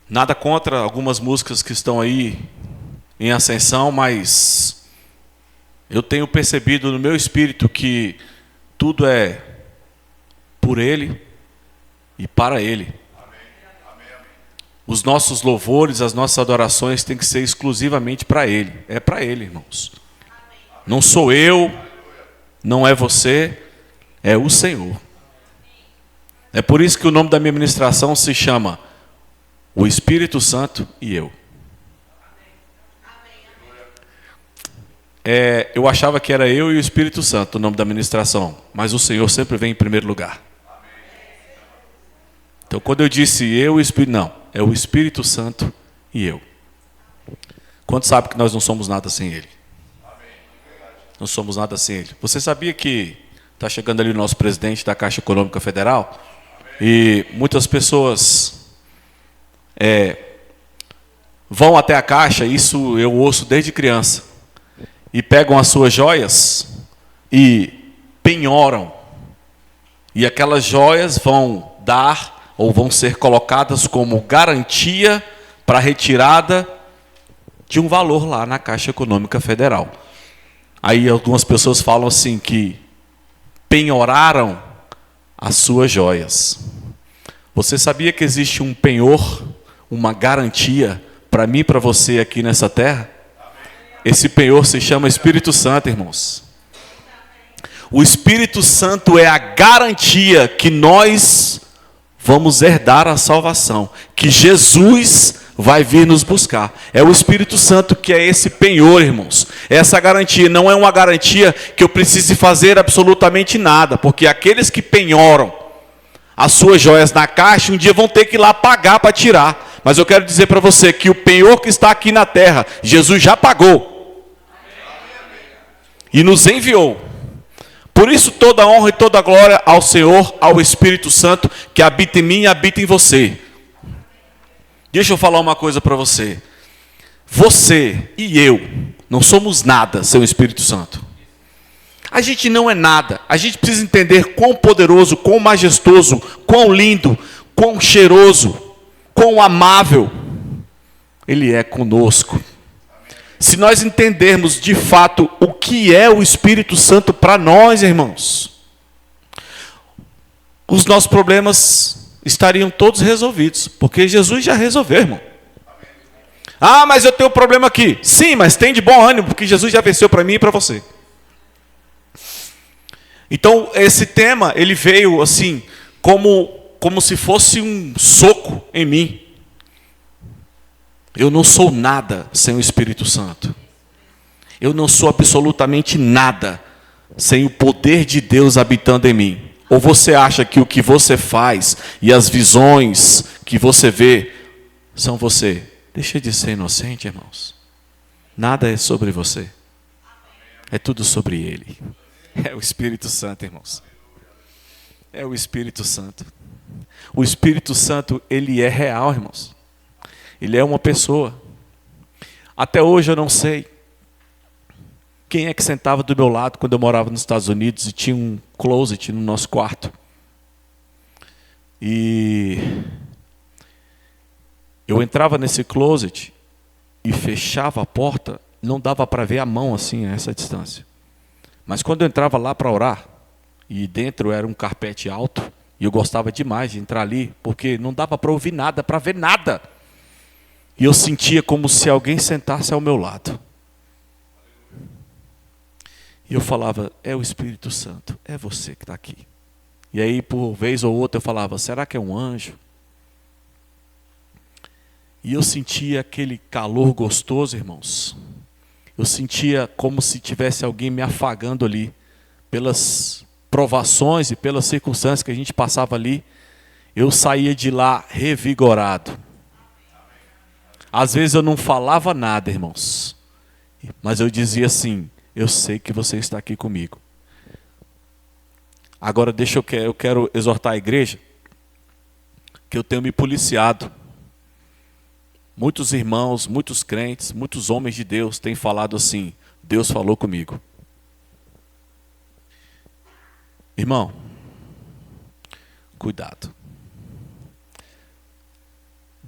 Nada contra algumas músicas que estão aí em ascensão, mas eu tenho percebido no meu espírito que tudo é por Ele e para Ele. Os nossos louvores, as nossas adorações têm que ser exclusivamente para Ele. É para Ele, irmãos. Não sou eu, não é você, é o Senhor. É por isso que o nome da minha ministração se chama O Espírito Santo e Eu. Eu achava que era eu e o Espírito Santo o nome da ministração, mas o Senhor sempre vem em primeiro lugar. Então, quando eu disse eu e o Espírito, não, é o Espírito Santo e eu. Quantos sabem que nós não somos nada sem Ele? Não somos nada sem Ele. Você sabia que está chegando ali o nosso presidente da Caixa Econômica Federal? E muitas pessoas vão até a Caixa, isso eu ouço desde criança, e pegam as suas joias e penhoram. E aquelas joias vão dar ou vão ser colocadas como garantia para a retirada de um valor lá na Caixa Econômica Federal. Aí algumas pessoas falam assim que penhoraram as suas joias. Você sabia que existe um penhor, uma garantia para mim e para você aqui nessa terra? Esse penhor se chama Espírito Santo, irmãos. O Espírito Santo é a garantia que nós vamos herdar a salvação, que Jesus vai vir nos buscar. É o Espírito Santo que é esse penhor, irmãos. Essa garantia não é uma garantia que eu precise fazer absolutamente nada, porque aqueles que penhoram as suas joias na caixa, um dia vão ter que ir lá pagar para tirar. Mas eu quero dizer para você que o penhor que está aqui na terra, Jesus já pagou. E nos enviou. Por isso toda a honra e toda a glória ao Senhor, ao Espírito Santo, que habita em mim e habita em você. Deixa eu falar uma coisa para você. Você e eu não somos nada sem o Espírito Santo. A gente não é nada. A gente precisa entender quão poderoso, quão majestoso, quão lindo, quão cheiroso, quão amável Ele é conosco. Se nós entendermos de fato o que é o Espírito Santo para nós, irmãos, os nossos problemas estariam todos resolvidos, porque Jesus já resolveu, irmão. Ah, mas eu tenho um problema aqui. Sim, mas tem de bom ânimo, porque Jesus já venceu para mim e para você. Então, esse tema, ele veio assim, como se fosse um soco em mim. Eu não sou nada sem o Espírito Santo. Eu não sou absolutamente nada sem o poder de Deus habitando em mim. Ou você acha que o que você faz e as visões que você vê são você? Deixa de ser inocente, irmãos. Nada é sobre você. É tudo sobre Ele. É o Espírito Santo, irmãos. É o Espírito Santo. O Espírito Santo, ele é real, irmãos. Ele é uma pessoa. Até hoje eu não sei quem é que sentava do meu lado quando eu morava nos Estados Unidos e tinha um closet no nosso quarto. E eu entrava nesse closet e fechava a porta, não dava para ver a mão assim a essa distância. Mas quando eu entrava lá para orar, e dentro era um carpete alto, e eu gostava demais de entrar ali, porque não dava para ouvir nada, para ver nada. E eu sentia como se alguém sentasse ao meu lado. E eu falava, é o Espírito Santo, é você que está aqui. E aí, por vez ou outra, eu falava, será que é um anjo? E eu sentia aquele calor gostoso, irmãos. Eu sentia como se tivesse alguém me afagando ali, pelas provações e pelas circunstâncias que a gente passava ali. Eu saía de lá revigorado. Às vezes eu não falava nada, irmãos, mas eu dizia assim, eu sei que você está aqui comigo. Agora eu quero exortar a igreja, que eu tenho me policiado. Muitos irmãos, muitos crentes, muitos homens de Deus têm falado assim, Deus falou comigo. Irmão, cuidado.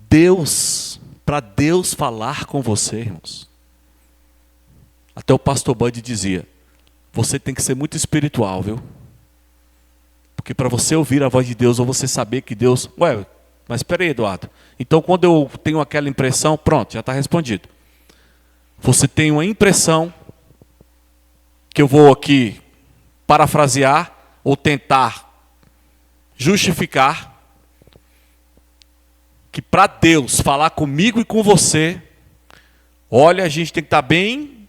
para Deus falar com você, irmãos. Até o pastor Bud dizia, você tem que ser muito espiritual, viu? Porque para você ouvir a voz de Deus, ou você saber que Deus... Mas espera aí, Eduardo. Então, quando eu tenho aquela impressão, pronto, já está respondido. Você tem uma impressão, que eu vou aqui parafrasear, ou tentar justificar, que para Deus falar comigo e com você, olha, a gente tem que estar bem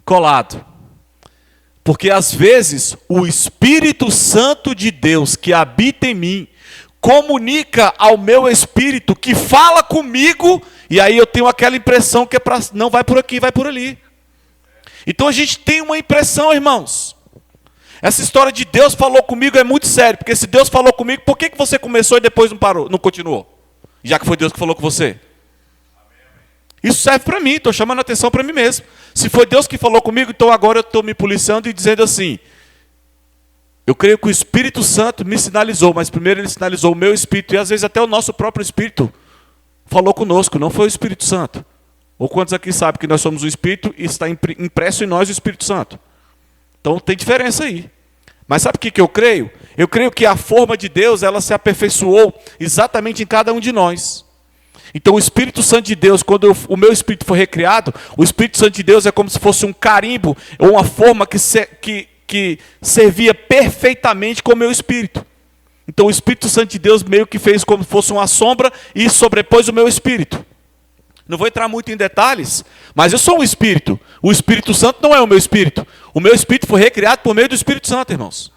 colado. Porque às vezes o Espírito Santo de Deus que habita em mim, comunica ao meu espírito que fala comigo, e aí eu tenho aquela impressão que não vai por aqui, vai por ali. Então a gente tem uma impressão, irmãos. Essa história de Deus falou comigo é muito sério, porque se Deus falou comigo, por que você começou e depois não parou, não continuou? Já que foi Deus que falou com você. Isso serve para mim, estou chamando a atenção para mim mesmo. Se foi Deus que falou comigo, então agora eu estou me policiando e dizendo assim, eu creio que o Espírito Santo me sinalizou, mas primeiro ele sinalizou o meu espírito, e às vezes até o nosso próprio espírito falou conosco, não foi o Espírito Santo. Ou quantos aqui sabem que nós somos o Espírito e está impresso em nós o Espírito Santo? Então tem diferença aí. Mas sabe o que eu creio? Eu creio que a forma de Deus, ela se aperfeiçoou exatamente em cada um de nós. Então o Espírito Santo de Deus, quando o meu espírito foi recriado, o Espírito Santo de Deus é como se fosse um carimbo, ou uma forma que servia perfeitamente com o meu espírito. Então o Espírito Santo de Deus meio que fez como se fosse uma sombra e sobrepôs o meu espírito. Não vou entrar muito em detalhes, mas eu sou um espírito. O Espírito Santo não é o meu espírito. O meu espírito foi recriado por meio do Espírito Santo, irmãos.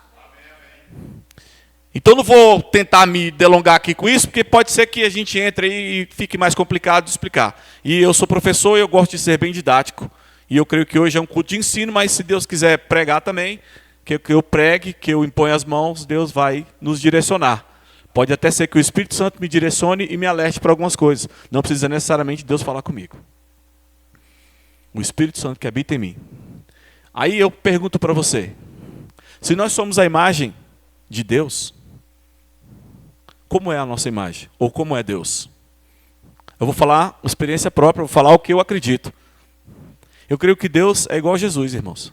Então não vou tentar me delongar aqui com isso, porque pode ser que a gente entre aí e fique mais complicado de explicar. E eu sou professor e eu gosto de ser bem didático. E eu creio que hoje é um culto de ensino, mas se Deus quiser pregar também, que eu pregue, que eu imponha as mãos, Deus vai nos direcionar. Pode até ser que o Espírito Santo me direcione e me alerte para algumas coisas. Não precisa necessariamente Deus falar comigo. O Espírito Santo que habita em mim. Aí eu pergunto para você, se nós somos a imagem de Deus, como é a nossa imagem? Ou como é Deus? Eu vou falar uma experiência própria, vou falar o que eu acredito. Eu creio que Deus é igual a Jesus, irmãos.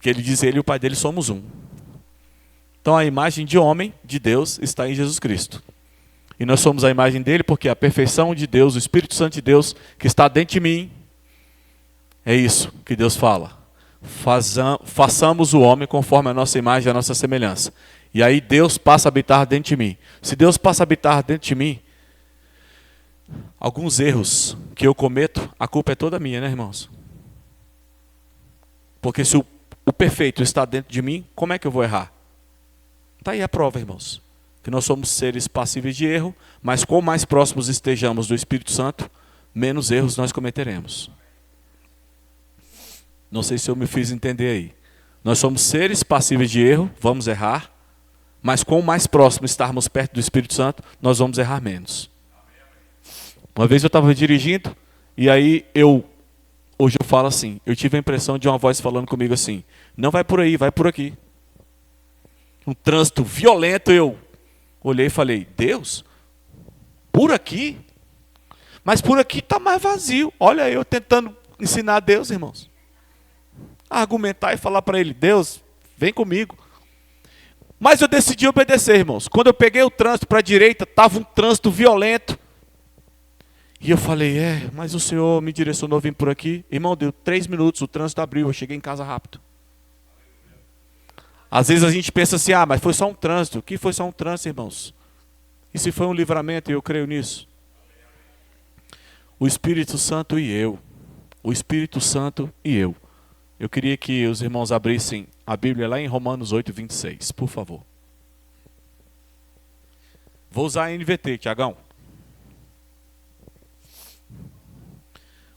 Que ele diz, ele e o Pai dele somos um. Então a imagem de homem, de Deus, está em Jesus Cristo. E nós somos a imagem dele porque a perfeição de Deus, o Espírito Santo de Deus, que está dentro de mim, é isso que Deus fala. Façamos o homem conforme a nossa imagem e a nossa semelhança. E aí Deus passa a habitar dentro de mim. Se Deus passa a habitar dentro de mim, alguns erros que eu cometo, a culpa é toda minha, né, irmãos? Porque se o perfeito está dentro de mim, como é que eu vou errar? Está aí a prova, irmãos. Que nós somos seres passíveis de erro, mas quanto mais próximos estejamos do Espírito Santo, menos erros nós cometeremos. Não sei se eu me fiz entender aí. Nós somos seres passíveis de erro, vamos errar, mas quanto mais próximo estarmos perto do Espírito Santo, nós vamos errar menos. Uma vez eu estava dirigindo, e aí hoje eu falo assim, eu tive a impressão de uma voz falando comigo assim, não vai por aí, vai por aqui. Um trânsito violento, eu olhei e falei, Deus, por aqui? Mas por aqui está mais vazio. Olha eu tentando ensinar a Deus, irmãos. Argumentar e falar para ele, Deus, vem comigo. Mas eu decidi obedecer, irmãos. Quando eu peguei o trânsito para a direita, estava um trânsito violento. E eu falei, mas o Senhor me direcionou a vir por aqui. Irmão, deu 3 minutos, o trânsito abriu, eu cheguei em casa rápido. Às vezes a gente pensa assim, mas foi só um trânsito. O que foi só um trânsito, irmãos? E se foi um livramento, e eu creio nisso? O Espírito Santo e eu. O Espírito Santo e eu. Eu queria que os irmãos abrissem a Bíblia lá em Romanos 8, 26, por favor. Vou usar a NVT, Tiagão.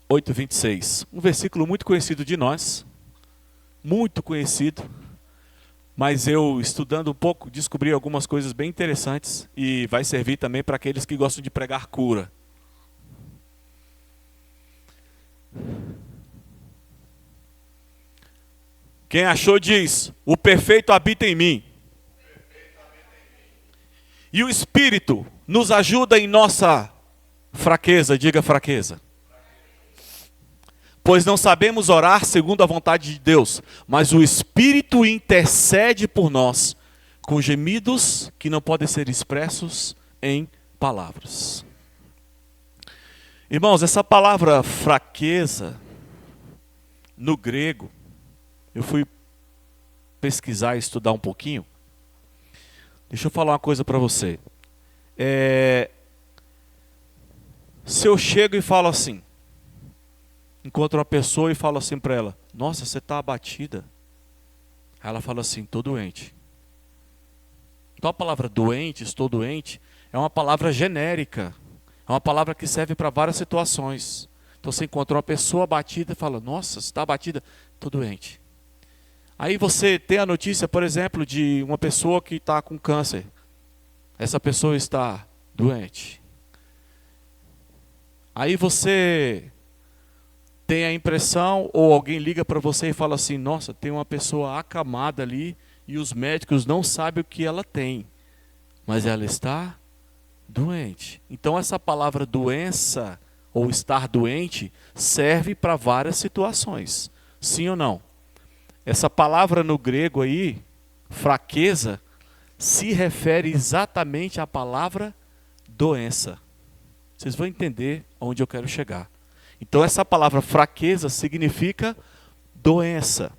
8, 26. Um versículo muito conhecido de nós. Muito conhecido. Mas eu, estudando um pouco, descobri algumas coisas bem interessantes. E vai servir também para aqueles que gostam de pregar cura. Quem achou diz, o perfeito habita em mim. E o Espírito nos ajuda em nossa fraqueza, diga fraqueza. Pois não sabemos orar segundo a vontade de Deus, mas o Espírito intercede por nós, com gemidos que não podem ser expressos em palavras. Irmãos, essa palavra fraqueza, no grego, eu fui pesquisar e estudar um pouquinho. Deixa eu falar uma coisa para você. Se eu chego e falo assim, encontro uma pessoa e falo assim para ela, nossa, você está abatida. Aí ela fala assim, estou doente. Então a palavra doente, estou doente, é uma palavra genérica. É uma palavra que serve para várias situações. Então você encontra uma pessoa abatida e fala, nossa, você está abatida? Estou doente. Aí você tem a notícia, por exemplo, de uma pessoa que está com câncer. Essa pessoa está doente. Aí você tem a impressão, ou alguém liga para você e fala assim, nossa, tem uma pessoa acamada ali e os médicos não sabem o que ela tem, mas ela está doente. Então essa palavra doença ou estar doente serve para várias situações. Sim ou não? Essa palavra no grego aí, fraqueza, se refere exatamente à palavra doença. Vocês vão entender onde eu quero chegar. Então essa palavra fraqueza significa doença.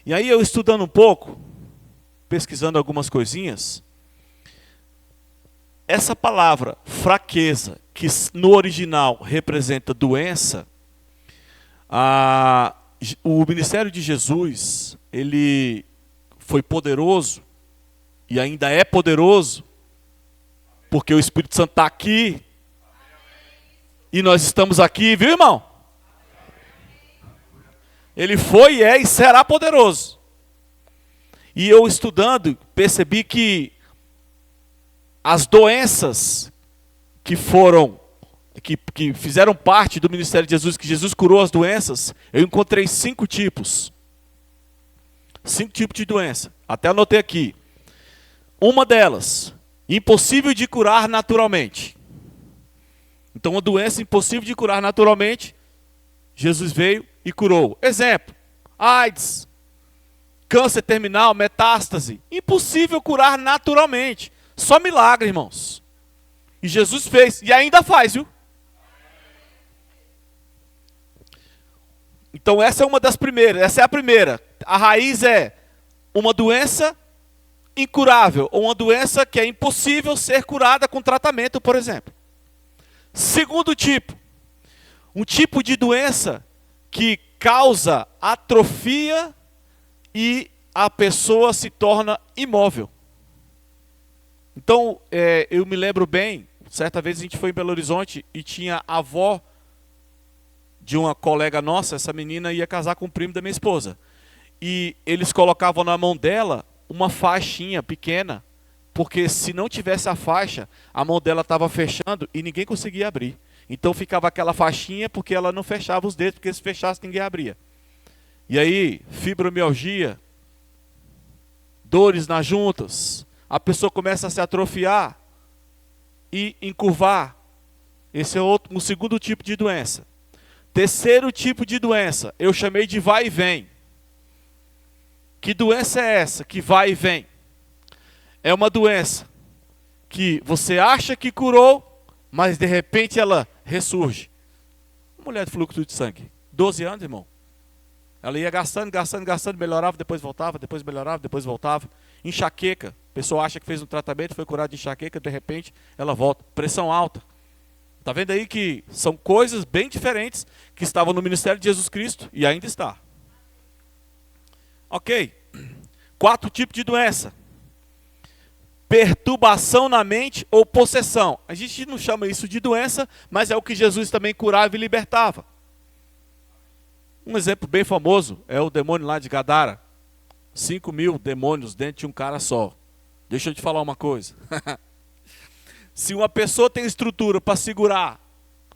E aí eu estudando um pouco, pesquisando algumas coisinhas, essa palavra fraqueza, que no original representa doença, o ministério de Jesus, ele foi poderoso e ainda é poderoso, porque o Espírito Santo está aqui e nós estamos aqui, viu, irmão? Ele foi, é e será poderoso. E eu estudando, percebi que as doenças que fizeram parte do ministério de Jesus, que Jesus curou as doenças, eu encontrei 5 tipos. 5 tipos de doença. Até anotei aqui. Uma delas, impossível de curar naturalmente. Então, uma doença impossível de curar naturalmente, Jesus veio e curou. Exemplo, AIDS, câncer terminal, metástase. Impossível curar naturalmente. Só milagre, irmãos. E Jesus fez, e ainda faz, viu? Então essa é uma das primeiras, essa é a primeira. A raiz é uma doença incurável, ou uma doença que é impossível ser curada com tratamento, por exemplo. Segundo tipo, um tipo de doença que causa atrofia e a pessoa se torna imóvel. Então, eu me lembro bem, certa vez a gente foi em Belo Horizonte e tinha a avó de uma colega nossa, essa menina ia casar com o primo da minha esposa. E eles colocavam na mão dela uma faixinha pequena, porque se não tivesse a faixa, a mão dela estava fechando e ninguém conseguia abrir. Então ficava aquela faixinha porque ela não fechava os dedos, porque se fechasse ninguém abria. E aí, fibromialgia, dores nas juntas, a pessoa começa a se atrofiar e encurvar. Esse é um segundo tipo de doença. Terceiro tipo de doença, eu chamei de vai e vem. Que doença é essa que vai e vem? É uma doença que você acha que curou, mas de repente ela ressurge. Mulher de fluxo de sangue, 12 anos, irmão. Ela ia gastando, melhorava, depois voltava, depois melhorava, depois voltava. Enxaqueca, a pessoa acha que fez um tratamento, foi curada de enxaqueca, de repente ela volta. Pressão alta. Está vendo aí que são coisas bem diferentes que estavam no ministério de Jesus Cristo e ainda está. Ok. 4 tipos de doença. Perturbação na mente ou possessão. A gente não chama isso de doença, mas é o que Jesus também curava e libertava. Um exemplo bem famoso é o demônio lá de Gadara. 5.000 demônios dentro de um cara só. Deixa eu te falar uma coisa. Se uma pessoa tem estrutura para segurar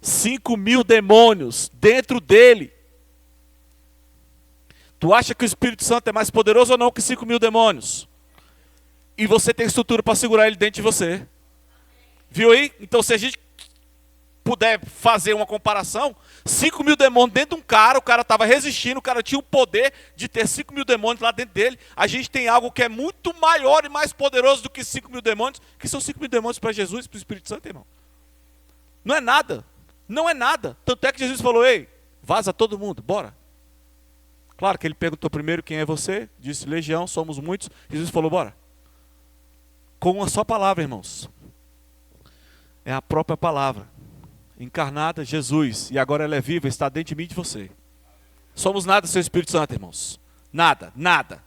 5.000 demônios dentro dele, tu acha que o Espírito Santo é mais poderoso ou não que 5.000 demônios? e você tem estrutura para segurar ele dentro de você. Viu aí? Então se a gente puder fazer uma comparação, 5.000 demônios dentro de um cara, o cara estava resistindo, o cara tinha o poder de ter 5.000 demônios lá dentro dele. A gente tem algo que é muito maior e mais poderoso do que 5.000 demônios, que são 5.000 demônios para Jesus e para o Espírito Santo, irmão. Não é nada, não é nada. Tanto é que Jesus falou, ei, vaza todo mundo, bora. Claro que ele perguntou primeiro quem é você, disse legião, somos muitos. Jesus falou, bora. Com uma só palavra, irmãos. É a própria palavra. Encarnada, Jesus, e agora ela é viva, está dentro de mim e de você. Somos nada, seu Espírito Santo, irmãos. Nada, nada.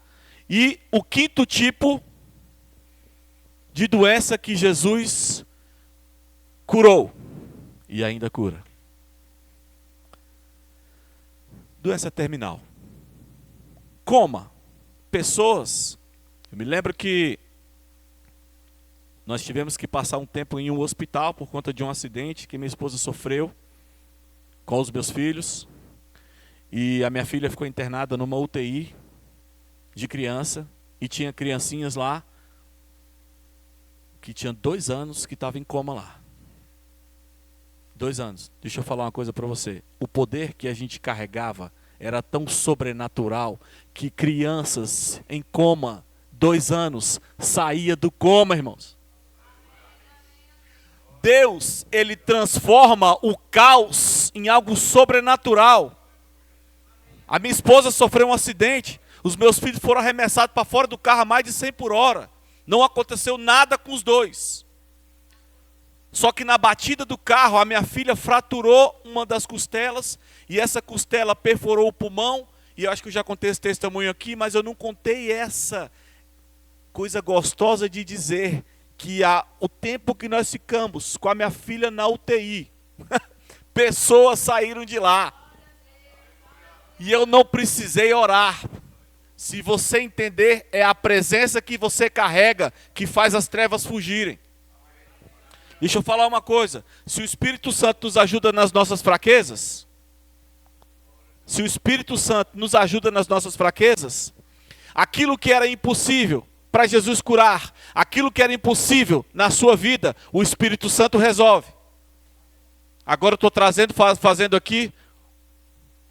E o quinto tipo de doença que Jesus curou, e ainda cura. Doença terminal. Coma. Pessoas, eu me lembro que nós tivemos que passar um tempo em um hospital por conta de um acidente que minha esposa sofreu com os meus filhos. E a minha filha ficou internada numa UTI de criança. E tinha criancinhas lá que tinham 2 anos que estavam em coma lá. 2 anos. Deixa eu falar uma coisa para você. O poder que a gente carregava era tão sobrenatural que crianças em coma, 2 anos, saía do coma, irmãos. Deus, ele transforma o caos em algo sobrenatural. A minha esposa sofreu um acidente, os meus filhos foram arremessados para fora do carro a mais de 100 por hora. Não aconteceu nada com os 2. Só que na batida do carro, a minha filha fraturou uma das costelas, e essa costela perfurou o pulmão, e eu acho que eu já contei esse testemunho aqui, mas eu não contei essa coisa gostosa de dizer que o tempo que nós ficamos com a minha filha na UTI, pessoas saíram de lá. E eu não precisei orar. Se você entender, é a presença que você carrega que faz as trevas fugirem. Deixa eu falar uma coisa. Se o Espírito Santo nos ajuda nas nossas fraquezas, se o Espírito Santo nos ajuda nas nossas fraquezas, aquilo que era impossível para Jesus curar, aquilo que era impossível na sua vida, o Espírito Santo resolve. Agora eu estou fazendo aqui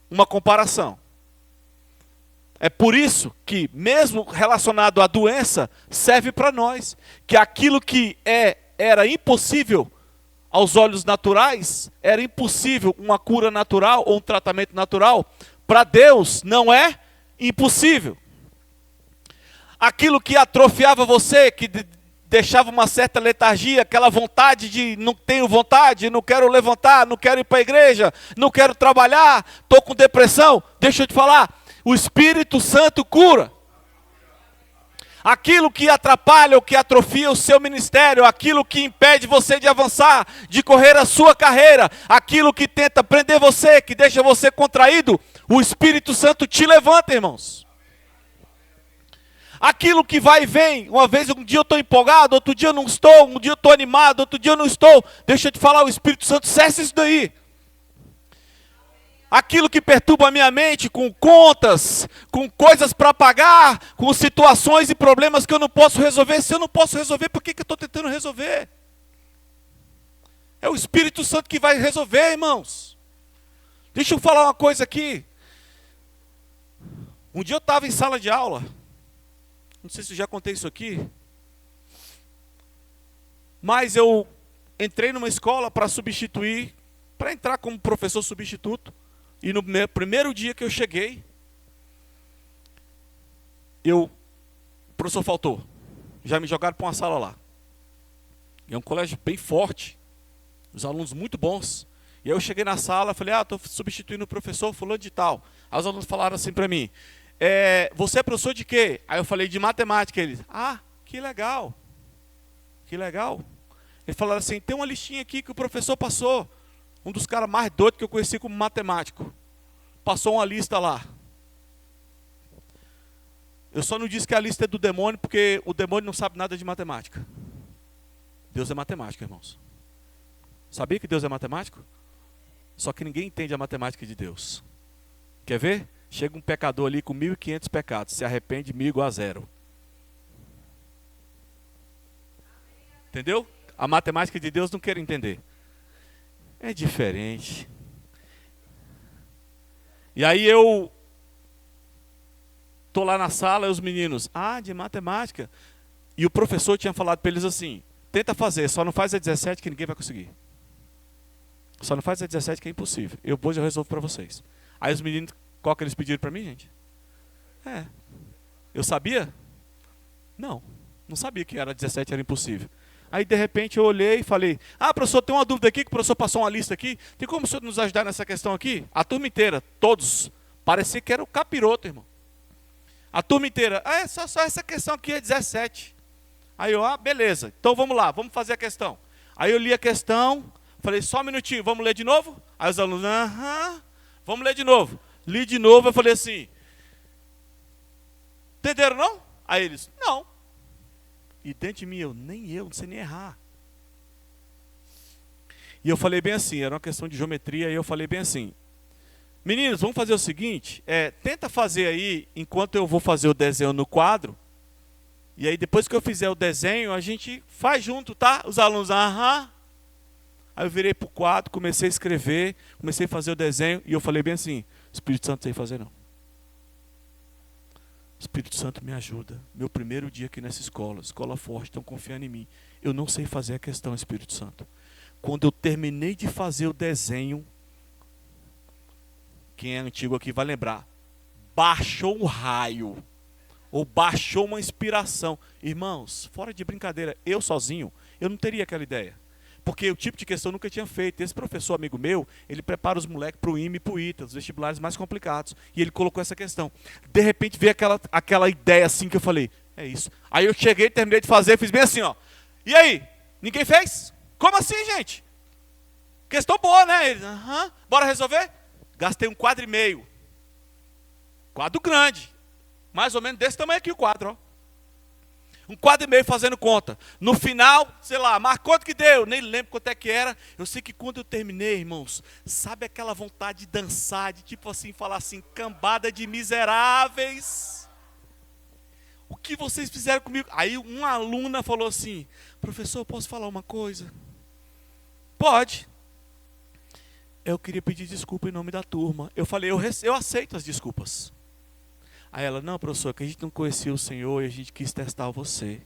uma comparação. É por isso que, mesmo relacionado à doença, serve para nós. Que aquilo que era impossível aos olhos naturais, era impossível uma cura natural ou um tratamento natural, para Deus não é impossível. Aquilo que atrofiava você, que deixava uma certa letargia, aquela vontade de não tenho vontade, não quero levantar, não quero ir para a igreja, não quero trabalhar, estou com depressão. Deixa eu te falar, o Espírito Santo cura. Aquilo que atrapalha ou que atrofia o seu ministério, aquilo que impede você de avançar, de correr a sua carreira, aquilo que tenta prender você, que deixa você contraído, o Espírito Santo te levanta, irmãos. Aquilo que vai e vem, um dia eu estou empolgado, outro dia eu não estou, um dia eu estou animado, outro dia eu não estou. Deixa eu te falar, o Espírito Santo cessa isso daí. Aquilo que perturba a minha mente com contas, com coisas para pagar, com situações e problemas que eu não posso resolver. Se eu não posso resolver, por que eu estou tentando resolver? É o Espírito Santo que vai resolver, irmãos. Deixa eu falar uma coisa aqui. Um dia eu estava em sala de aula. Não sei se eu já contei isso aqui. Mas eu entrei numa escola para substituir, para entrar como professor substituto. E no primeiro dia que eu cheguei, o professor faltou. Já me jogaram para uma sala lá. É um colégio bem forte. Os alunos muito bons. E aí eu cheguei na sala, falei, estou substituindo o professor fulano de tal. Aí os alunos falaram assim para mim, você é professor de quê? Aí eu falei, de matemática. Eles, que legal. Que legal. Eles falaram assim, tem uma listinha aqui que o professor passou. Um dos caras mais doidos que eu conheci como matemático. Passou uma lista lá. Eu só não disse que a lista é do demônio, porque o demônio não sabe nada de matemática. Deus é matemático, irmãos. Sabia que Deus é matemático? Só que ninguém entende a matemática de Deus. Quer ver? Chega um pecador ali com 1.500 pecados. Se arrepende, 1.000 igual a 0. Entendeu? A matemática de Deus não quer entender. É diferente. E aí eu tô lá na sala e os meninos, de matemática. E o professor tinha falado para eles assim, tenta fazer, só não faz a 17 que ninguém vai conseguir. Só não faz a 17 que é impossível. Depois eu resolvo para vocês. Aí os meninos, qual que eles pediram para mim, gente? Eu sabia? Não sabia que era 17, era impossível. Aí de repente eu olhei e falei, professor, tem uma dúvida aqui, que o professor passou uma lista aqui, tem como o senhor nos ajudar nessa questão aqui? A turma inteira, todos, parecia que era o capiroto, irmão. A turma inteira, só essa questão aqui é 17. Aí eu, beleza, então vamos lá, vamos fazer a questão. Aí eu li a questão, falei, só um minutinho, vamos ler de novo? Aí os alunos, vamos ler de novo. Li de novo, eu falei assim, entenderam não? Aí eles, não. E dentro de mim, não sei nem errar. E eu falei bem assim, era uma questão de geometria, e eu falei bem assim, meninos, vamos fazer o seguinte, tenta fazer aí, enquanto eu vou fazer o desenho no quadro, e aí depois que eu fizer o desenho, a gente faz junto, tá? Os alunos, Aí eu virei pro quadro, comecei a escrever, comecei a fazer o desenho, e eu falei bem assim, Espírito Santo, não sei fazer não. Espírito Santo me ajuda. Meu primeiro dia aqui nessa escola forte, estão confiando em mim. Eu não sei fazer a questão, Espírito Santo. Quando eu terminei de fazer o desenho, quem é antigo aqui vai lembrar, baixou um raio, ou baixou uma inspiração. Irmãos, fora de brincadeira, eu sozinho, eu não teria aquela ideia. Porque o tipo de questão eu nunca tinha feito. Esse professor amigo meu, ele prepara os moleques para o IME e para o ITA, os vestibulares mais complicados. E ele colocou essa questão. De repente veio aquela ideia assim que eu falei, é isso. Aí eu cheguei, terminei de fazer, fiz bem assim, ó. E aí? Ninguém fez? Como assim, gente? Questão boa, né? Eles, bora resolver? Gastei um quadro e meio. Quadro grande. Mais ou menos desse tamanho aqui o quadro, ó. Um quadro e meio fazendo conta. No final, sei lá, mas quanto que deu? Nem lembro quanto é que era. Eu sei que quando eu terminei, irmãos, sabe aquela vontade de dançar, de tipo assim, falar assim, cambada de miseráveis. O que vocês fizeram comigo? Aí uma aluna falou assim, professor, posso falar uma coisa? Pode. Eu queria pedir desculpa em nome da turma. Eu falei, eu aceito as desculpas. Aí ela, não, professor, que a gente não conhecia o Senhor e a gente quis testar você.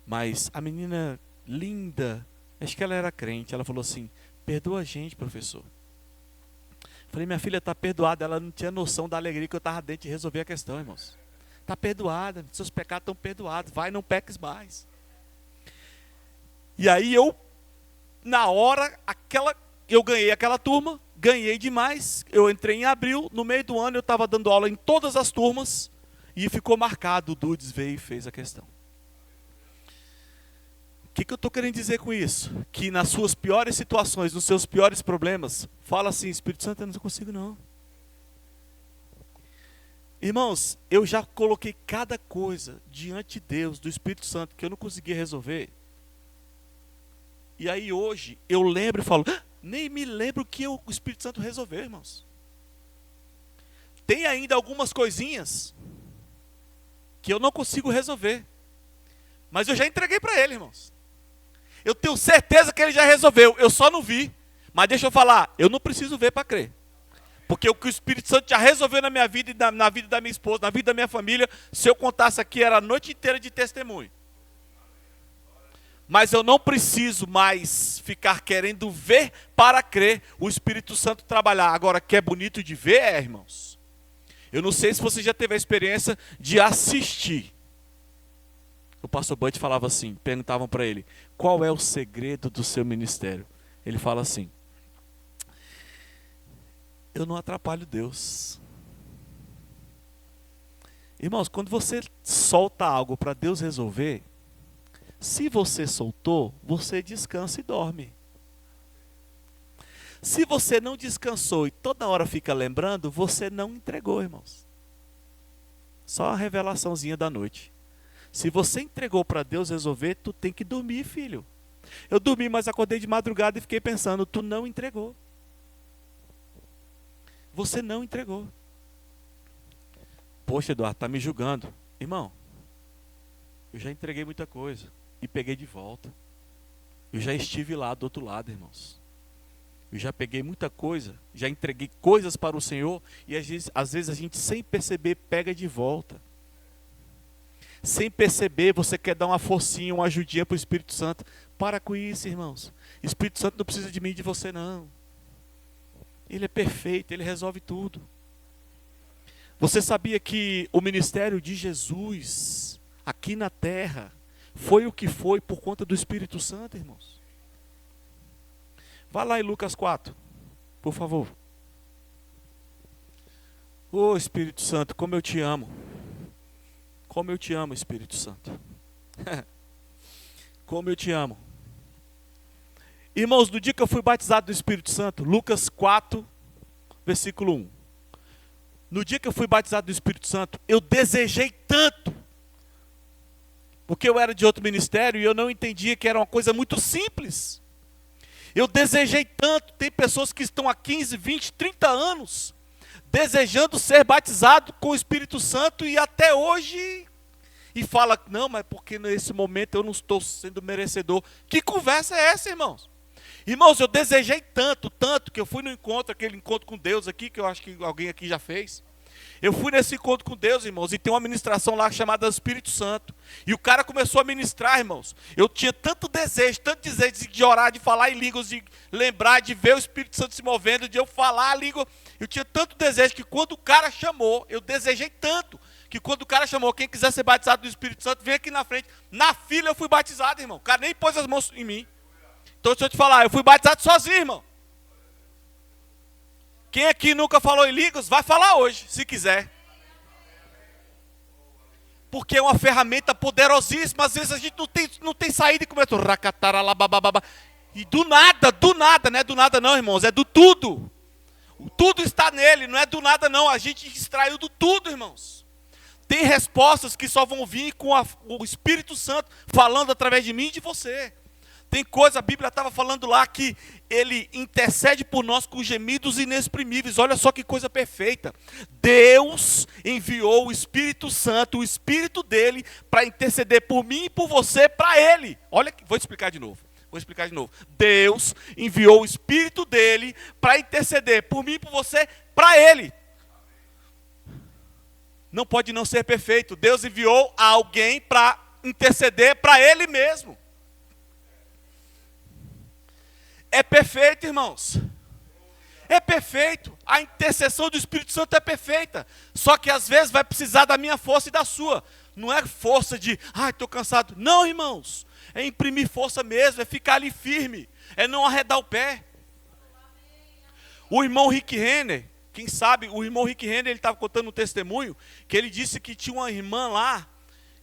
Mas a menina linda, acho que ela era crente, ela falou assim, perdoa a gente, professor. Falei, minha filha está perdoada, ela não tinha noção da alegria que eu estava dentro de resolver a questão, irmãos. Está perdoada, seus pecados estão perdoados, vai, não peques mais. E aí na hora, eu ganhei aquela turma, ganhei demais, eu entrei em abril, no meio do ano eu estava dando aula em todas as turmas, e ficou marcado, o Dudes veio e fez a questão. O que eu estou querendo dizer com isso? Que nas suas piores situações, nos seus piores problemas, fala assim, Espírito Santo, eu não consigo não. Irmãos, eu já coloquei cada coisa diante de Deus, do Espírito Santo, que eu não conseguia resolver. E aí hoje, eu lembro e falo, nem me lembro que o Espírito Santo resolveu, irmãos. Tem ainda algumas coisinhas que eu não consigo resolver. Mas eu já entreguei para ele, irmãos. Eu tenho certeza que ele já resolveu, eu só não vi. Mas deixa eu falar, eu não preciso ver para crer. Porque o que o Espírito Santo já resolveu na minha vida e na vida da minha esposa, na vida da minha família, se eu contasse aqui, era a noite inteira de testemunho. Mas eu não preciso mais ficar querendo ver para crer o Espírito Santo trabalhar. Agora, que é bonito de ver, irmãos. Eu não sei se você já teve a experiência de assistir. O pastor Bud falava assim, perguntavam para ele, qual é o segredo do seu ministério? Ele fala assim, eu não atrapalho Deus. Irmãos, quando você solta algo para Deus resolver, se você soltou, você descansa e dorme. Se você não descansou e toda hora fica lembrando, você não entregou, irmãos. Só a revelaçãozinha da noite. Se você entregou para Deus resolver, tu tem que dormir, filho. Eu dormi, mas acordei de madrugada e fiquei pensando, tu não entregou. Você não entregou. Poxa, Eduardo, está me julgando. Irmão, eu já entreguei muita coisa. e peguei de volta. Eu já estive lá do outro lado, irmãos. Eu já peguei muita coisa, já entreguei coisas para o Senhor e às vezes a gente sem perceber pega de volta. Sem perceber você quer dar uma forcinha, uma ajudinha para o Espírito Santo. Para com isso, irmãos. O Espírito Santo não precisa de mim e de você não. Ele é perfeito, ele resolve tudo. Você sabia que o ministério de Jesus aqui na terra foi o que foi por conta do Espírito Santo, irmãos? Vá lá em Lucas 4, por favor. Ô Espírito Santo, como eu te amo. Como eu te amo, Espírito Santo. Como eu te amo. Irmãos, no dia que eu fui batizado do Espírito Santo, Lucas 4, versículo 1. No dia que eu fui batizado do Espírito Santo, eu desejei tanto. Porque eu era de outro ministério e eu não entendia que era uma coisa muito simples. Eu desejei tanto. Tem pessoas que estão há 15, 20, 30 anos desejando ser batizado com o Espírito Santo e até hoje e fala, não, mas porque nesse momento eu não estou sendo merecedor. Que conversa é essa, irmãos? Irmãos, eu desejei tanto, tanto, que eu fui no encontro, aquele encontro com Deus aqui, que eu acho que alguém aqui já fez. Eu fui nesse encontro com Deus, irmãos, e tem uma ministração lá chamada Espírito Santo. E o cara começou a ministrar, irmãos. Eu tinha tanto desejo de orar, de falar em línguas, de lembrar, de ver o Espírito Santo se movendo, de eu falar a língua. Eu tinha tanto desejo que quando o cara chamou, eu desejei tanto, que quando o cara chamou, quem quiser ser batizado do Espírito Santo, vem aqui na frente. Na fila eu fui batizado, irmão. O cara nem pôs as mãos em mim. Então deixa eu te falar, eu fui batizado sozinho, irmão. Quem aqui nunca falou em línguas, vai falar hoje, se quiser. Porque é uma ferramenta poderosíssima. Às vezes a gente não tem saída e começa e do nada, não é do nada não, irmãos, é do tudo. O tudo está nele, não é do nada não. A gente extraiu do tudo, irmãos. Tem respostas que só vão vir com o Espírito Santo falando através de mim e de você. Tem coisa, a Bíblia estava falando lá que ele intercede por nós com gemidos inexprimíveis. Olha só que coisa perfeita. Deus enviou o Espírito Santo, o Espírito dele, para interceder por mim e por você, para ele. Olha, vou explicar de novo. Deus enviou o Espírito dele para interceder por mim e por você, para ele. Não pode não ser perfeito. Deus enviou alguém para interceder para ele mesmo. É perfeito, irmãos. É perfeito. A intercessão do Espírito Santo é perfeita. Só que às vezes vai precisar da minha força e da sua. Não é força de, estou cansado. Não, irmãos. É imprimir força mesmo, é ficar ali firme. É não arredar o pé. O irmão Rick Renner, quem sabe, o irmão Rick Renner, ele estava contando um testemunho, que ele disse que tinha uma irmã lá,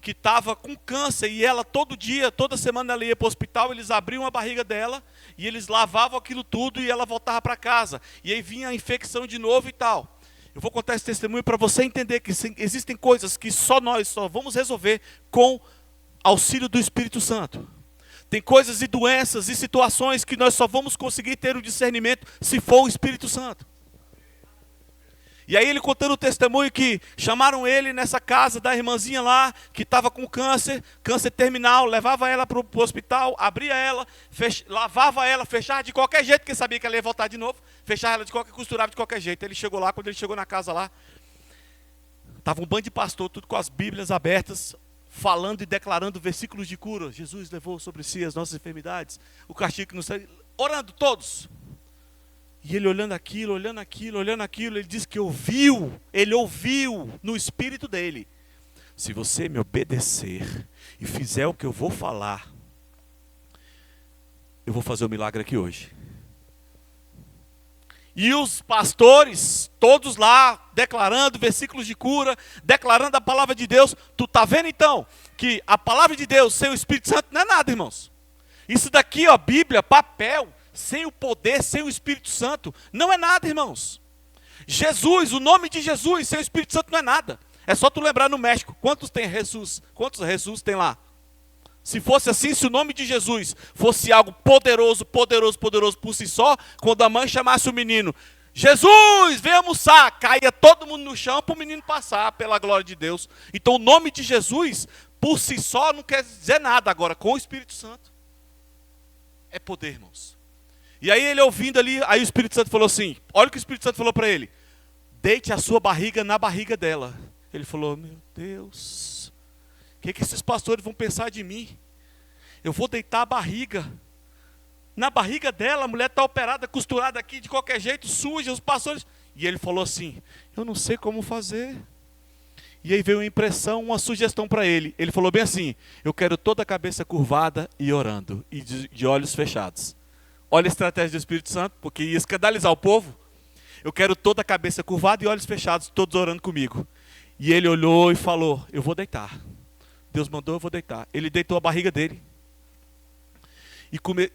que estava com câncer, e ela todo dia, toda semana ela ia para o hospital, eles abriam a barriga dela, e eles lavavam aquilo tudo, e ela voltava para casa, e aí vinha a infecção de novo e tal. Eu vou contar esse testemunho para você entender que existem coisas que nós só vamos resolver com auxílio do Espírito Santo. Tem coisas e doenças e situações que nós só vamos conseguir ter o discernimento se for o Espírito Santo. E aí ele contando o testemunho que chamaram ele nessa casa da irmãzinha lá, que estava com câncer terminal, levava ela para o hospital, abria ela, lavava ela, fechava de qualquer jeito, porque sabia que ela ia voltar de novo, fechava ela costurava de qualquer jeito. Ele chegou lá, quando ele chegou na casa lá, estava um bando de pastor, tudo com as Bíblias abertas, falando e declarando versículos de cura. Jesus levou sobre si as nossas enfermidades, o castigo que nos... Orando todos. E ele olhando aquilo, ele disse que ele ouviu no espírito dele. Se você me obedecer e fizer o que eu vou falar, eu vou fazer um milagre aqui hoje. E os pastores, todos lá, declarando versículos de cura, declarando a palavra de Deus. Tu está vendo então, que a palavra de Deus sem o Espírito Santo não é nada, irmãos. Isso daqui, Bíblia, papel, sem o poder, sem o Espírito Santo, não é nada, irmãos. Jesus, o nome de Jesus, sem o Espírito Santo não é nada. É só tu lembrar no México, quantos tem Jesus? Quantos Jesus tem lá? Se fosse assim, se o nome de Jesus fosse algo poderoso por si só, quando a mãe chamasse o menino, Jesus, vem almoçar, caía todo mundo no chão para o menino passar, pela glória de Deus. Então o nome de Jesus por si só não quer dizer nada. Agora, com o Espírito Santo, é poder, irmãos. E aí ele ouvindo ali, aí o Espírito Santo falou assim, olha o que o Espírito Santo falou para ele. Deite a sua barriga na barriga dela. Ele falou, meu Deus, o que esses pastores vão pensar de mim? Eu vou deitar a barriga na barriga dela, a mulher está operada, costurada aqui, de qualquer jeito, suja, os pastores... E ele falou assim, eu não sei como fazer. E aí veio uma impressão, uma sugestão para ele. Ele falou bem assim, eu quero toda a cabeça curvada e orando, e de olhos fechados. Olha a estratégia do Espírito Santo, porque ia escandalizar o povo. Eu quero toda a cabeça curvada e olhos fechados, todos orando comigo. E ele olhou e falou, eu vou deitar. Deus mandou, eu vou deitar. Ele deitou a barriga dele.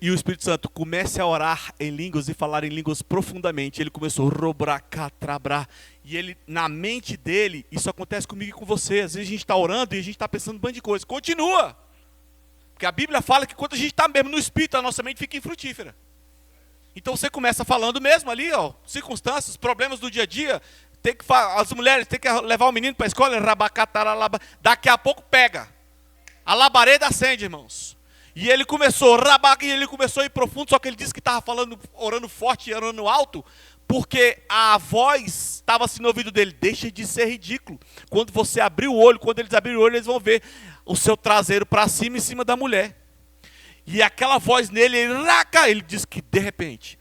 E o Espírito Santo comece a orar em línguas e falar em línguas profundamente. Ele começou a robracatrabrar. E ele, na mente dele, isso acontece comigo e com você. Às vezes a gente está orando e a gente está pensando um bando de coisas. Continua. Porque a Bíblia fala que quando a gente está mesmo no Espírito, a nossa mente fica infrutífera. Então você começa falando mesmo ali, ó, circunstâncias, problemas do dia a dia. As mulheres têm que levar o menino para a escola, rabacataralaba. Daqui a pouco pega. A labareda acende, irmãos. E ele começou, e ele começou a ir profundo, só que ele disse que estava falando, orando forte e orando alto, porque a voz estava assim no ouvido dele, deixa de ser ridículo. Quando você abrir o olho, quando eles abrirem o olho, eles vão ver o seu traseiro para cima, em cima da mulher. E aquela voz nele, ele disse que de repente,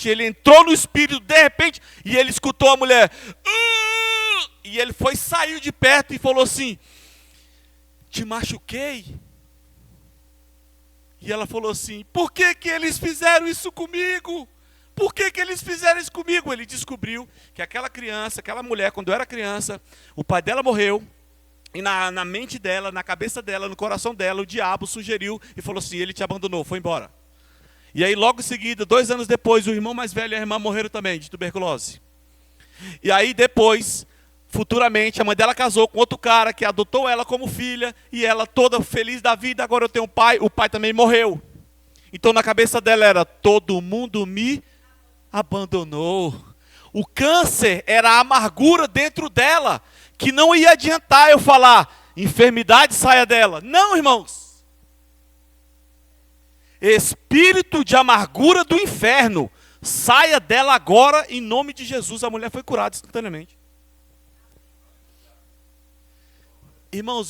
ele entrou no espírito, de repente, e ele escutou a mulher, e ele saiu de perto e falou assim, te machuquei? E ela falou assim, por que eles fizeram isso comigo? Por que eles fizeram isso comigo? Ele descobriu que aquela criança, aquela mulher, quando era criança, o pai dela morreu, e na mente dela, na cabeça dela, no coração dela, o diabo sugeriu e falou assim, ele te abandonou, foi embora. E aí logo em seguida, 2 anos depois, o irmão mais velho e a irmã morreram também, de tuberculose. E aí depois... Futuramente, a mãe dela casou com outro cara que adotou ela como filha, e ela toda feliz da vida, agora eu tenho um pai, o pai também morreu. Então na cabeça dela era, todo mundo me abandonou. O câncer era a amargura dentro dela, que não ia adiantar eu falar, enfermidade saia dela. Não, irmãos. Espírito de amargura do inferno, saia dela agora, em nome de Jesus. A mulher foi curada instantaneamente. Irmãos,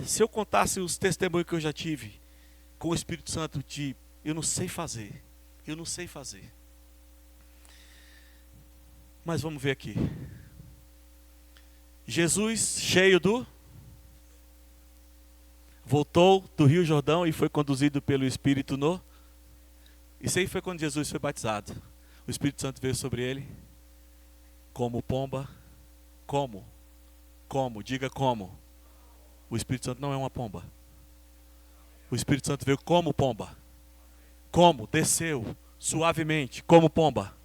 se eu contasse os testemunhos que eu já tive com o Espírito Santo, eu não sei fazer. Mas vamos ver aqui. Jesus, voltou do Rio Jordão e foi conduzido pelo Espírito Isso aí foi quando Jesus foi batizado. O Espírito Santo veio sobre ele como pomba. Como? Diga como. O Espírito Santo não é uma pomba. O Espírito Santo veio como pomba. Como? Desceu suavemente, como pomba.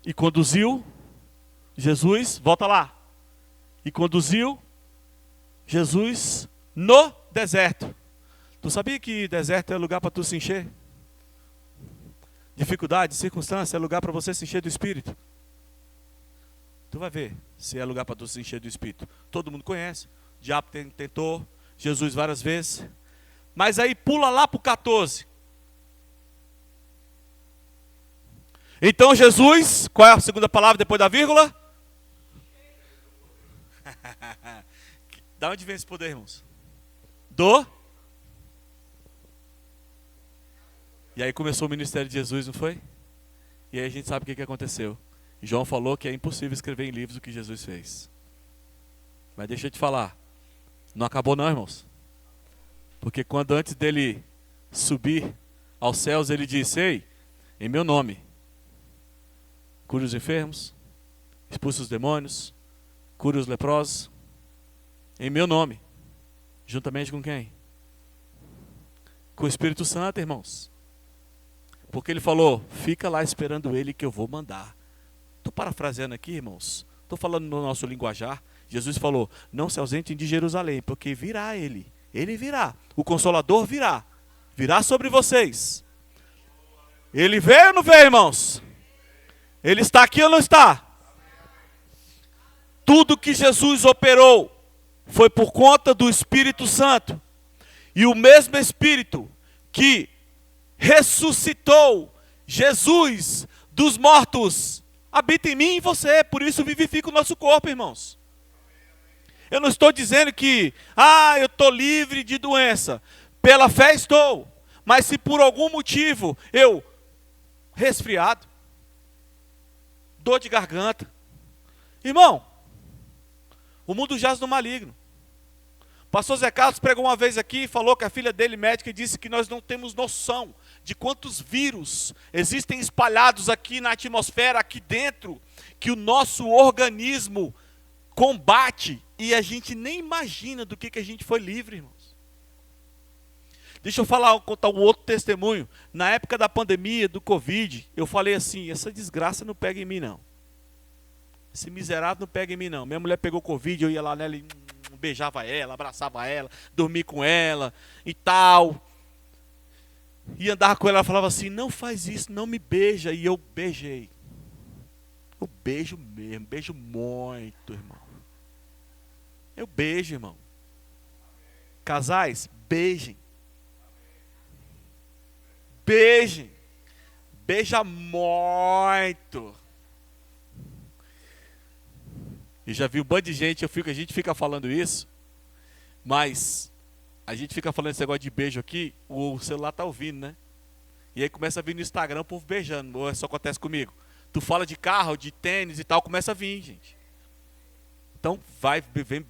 E conduziu Jesus, volta lá. E conduziu Jesus no deserto. Tu sabia que deserto é lugar para tu se encher? Dificuldade, circunstância, é lugar para você se encher do Espírito. Tu vai ver se é lugar para tu se encher do Espírito. Todo mundo conhece. O diabo tentou Jesus várias vezes. Mas aí pula lá para o 14. Então Jesus, qual é a segunda palavra depois da vírgula? Da onde vem esse poder, irmãos? E aí começou o ministério de Jesus, não foi? E aí a gente sabe o que aconteceu. João falou que é impossível escrever em livros o que Jesus fez. Mas deixa eu te falar. Não acabou não, irmãos. Porque quando antes dele subir aos céus, ele disse, ei, em meu nome, cure os enfermos, expulse os demônios, cure os leprosos, em meu nome. Juntamente com quem? Com o Espírito Santo, irmãos. Porque ele falou, fica lá esperando ele que eu vou mandar. Estou parafraseando aqui, irmãos. Estou falando no nosso linguajar. Jesus falou, não se ausentem de Jerusalém, porque virá ele. Ele virá. O Consolador virá. Virá sobre vocês. Ele veio ou não veio, irmãos? Ele está aqui ou não está? Tudo que Jesus operou foi por conta do Espírito Santo. E o mesmo Espírito que ressuscitou Jesus dos mortos habita em mim e em você. Por isso vivifica o nosso corpo, irmãos. Eu não estou dizendo que, eu estou livre de doença. Pela fé estou. Mas se por algum motivo eu, resfriado, dor de garganta, irmão, o mundo jaz no maligno. O pastor Zé Carlos pregou uma vez aqui e falou que a filha dele, médica, e disse que nós não temos noção de quantos vírus existem espalhados aqui na atmosfera, aqui dentro, que o nosso organismo combate e a gente nem imagina do que a gente foi livre, irmãos. Deixa eu contar um outro testemunho. Na época da pandemia, do Covid, eu falei assim, essa desgraça não pega em mim não. Esse miserável não pega em mim não. Minha mulher pegou Covid, eu ia lá nela e beijava ela, abraçava ela, dormia com ela e tal. E andava com ela, falava assim, não faz isso, não me beija. E eu beijei. Eu beijo mesmo, beijo muito, irmão. Eu beijo, irmão. Casais, beijem. Beijem. Beija muito. E já vi um bando de gente, a gente fica falando isso, mas a gente fica falando esse negócio de beijo aqui, o celular tá ouvindo, né? E aí começa a vir no Instagram o povo beijando, ou isso acontece comigo. Tu fala de carro, de tênis e tal, começa a vir, gente. Então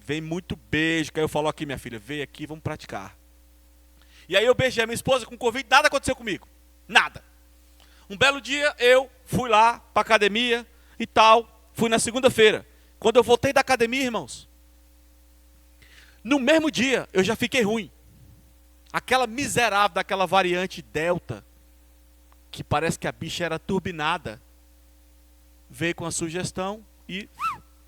vem muito beijo, que aí eu falo aqui, minha filha, vem aqui, vamos praticar. E aí eu beijei a minha esposa com Covid, nada aconteceu comigo, nada. Um belo dia eu fui lá para academia e tal, fui na segunda-feira. Quando eu voltei da academia, irmãos, no mesmo dia eu já fiquei ruim. Aquela miserável daquela variante Delta, que parece que a bicha era turbinada, veio com a sugestão e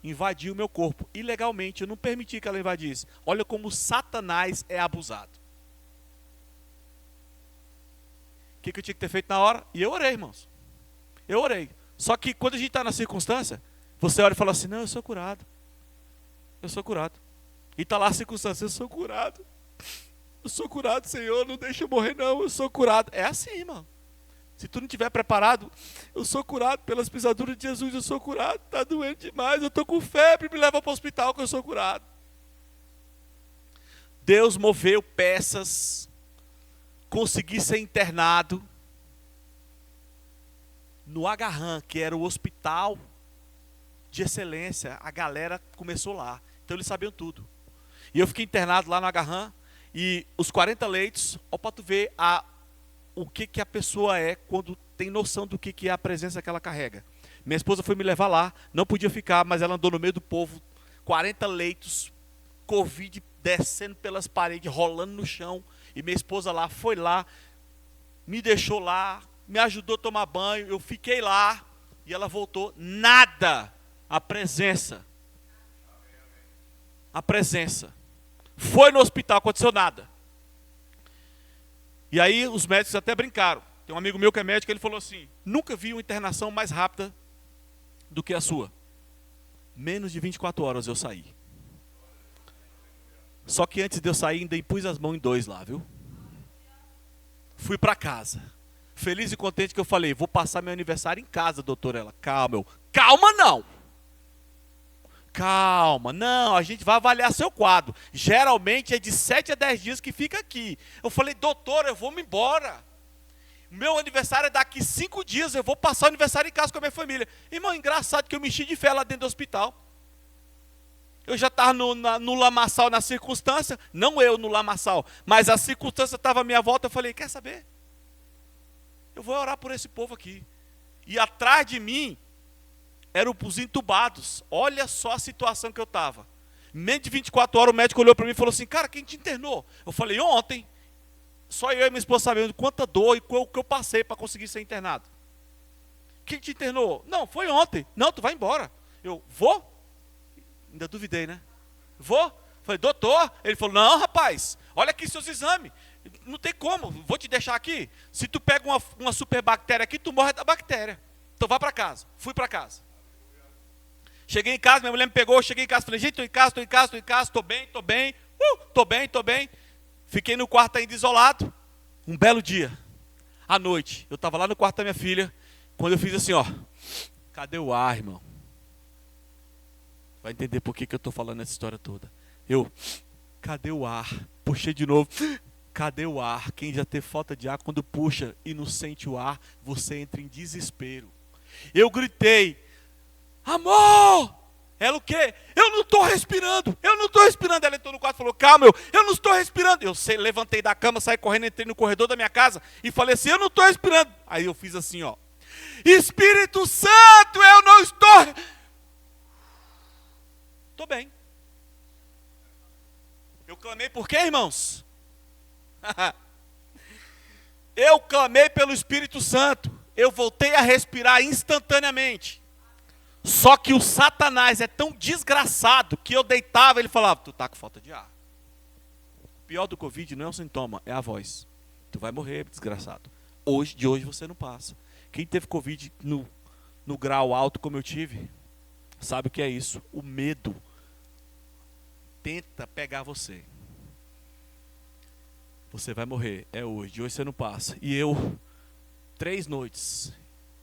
invadiu o meu corpo. Ilegalmente, eu não permiti que ela invadisse. Olha como Satanás é abusado. O que eu tinha que ter feito na hora? E eu orei, irmãos. Eu orei. Só que quando a gente está na circunstância, você olha e fala assim, não, eu sou curado. Eu sou curado. E está lá a circunstância, eu sou curado. Eu sou curado, Senhor, não deixa eu morrer não, eu sou curado. É assim, irmão. Se tu não estiver preparado, eu sou curado pelas pisaduras de Jesus, eu sou curado. Está doendo demais, eu estou com febre, me leva para o hospital que eu sou curado. Deus moveu peças, consegui ser internado no Agarram, que era o hospital de excelência. A galera começou lá, então eles sabiam tudo. E eu fiquei internado lá no Agarram, e os 40 leitos, ó, para tu ver o que a pessoa é quando tem noção do que é a presença que ela carrega. Minha esposa foi me levar lá, não podia ficar, mas ela andou no meio do povo, 40 leitos, Covid descendo pelas paredes, rolando no chão, e minha esposa lá, foi lá, me deixou lá, me ajudou a tomar banho, eu fiquei lá, e ela voltou, nada, a presença, foi no hospital, aconteceu nada. E aí os médicos até brincaram. Tem um amigo meu que é médico, ele falou assim, nunca vi uma internação mais rápida do que a sua. Menos de 24 horas eu saí. Só que antes de eu sair, ainda impus as mãos em 2 lá, viu? Fui para casa. Feliz e contente que eu falei, vou passar meu aniversário em casa, doutora. Ela, calma, calma não. Calma, não, a gente vai avaliar seu quadro. Geralmente é de 7 a 10 dias que fica aqui. Eu falei, doutora, eu vou me embora. Meu aniversário é daqui 5 dias, eu vou passar o aniversário em casa com a minha família. Irmão, engraçado que eu me enchi de fé lá dentro do hospital. Eu já estava no lamaçal na circunstância, não eu no lamaçal, mas a circunstância estava à minha volta, eu falei, quer saber? Eu vou orar por esse povo aqui. E atrás de mim, eram os entubados. Olha só a situação que eu estava. Menos de 24 horas o médico olhou para mim e falou assim, cara, quem te internou? Eu falei, ontem. Só eu e minha esposa sabendo quanta dor e o que eu passei para conseguir ser internado. Quem te internou? Não, foi ontem. Não, tu vai embora. Eu, vou? Ainda duvidei, né? Vou? Falei, doutor. Ele falou, não, rapaz, olha aqui seus exames. Não tem como, vou te deixar aqui. Se tu pega uma superbactéria aqui, tu morre da bactéria. Então vá para casa. Fui para casa. Cheguei em casa, minha mulher me pegou, cheguei em casa, falei, gente, estou em casa, estou bem. Fiquei no quarto ainda isolado. Um belo dia, à noite, eu estava lá no quarto da minha filha, quando eu fiz assim, ó, cadê o ar, irmão? Vai entender por que eu estou falando essa história toda. Cadê o ar? Puxei de novo, cadê o ar? Quem já teve falta de ar, quando puxa e não sente o ar, você entra em desespero. Eu gritei, amor! Ela o quê? Eu não estou respirando. Ela entrou no quarto e falou, calma, eu não estou respirando. Eu levantei da cama, saí correndo, entrei no corredor da minha casa e falei assim, eu não estou respirando. Aí eu fiz assim, ó, Espírito Santo, eu não estou... Estou bem. Eu clamei por quê, irmãos? Eu clamei pelo Espírito Santo. Eu voltei a respirar instantaneamente. Só que o Satanás é tão desgraçado que eu deitava e ele falava, tu tá com falta de ar. O pior do Covid não é um sintoma, é a voz. Tu vai morrer, desgraçado. De hoje você não passa. Quem teve Covid no grau alto como eu tive, sabe o que é isso? O medo tenta pegar você. Você vai morrer, é hoje, de hoje você não passa. E 3 noites,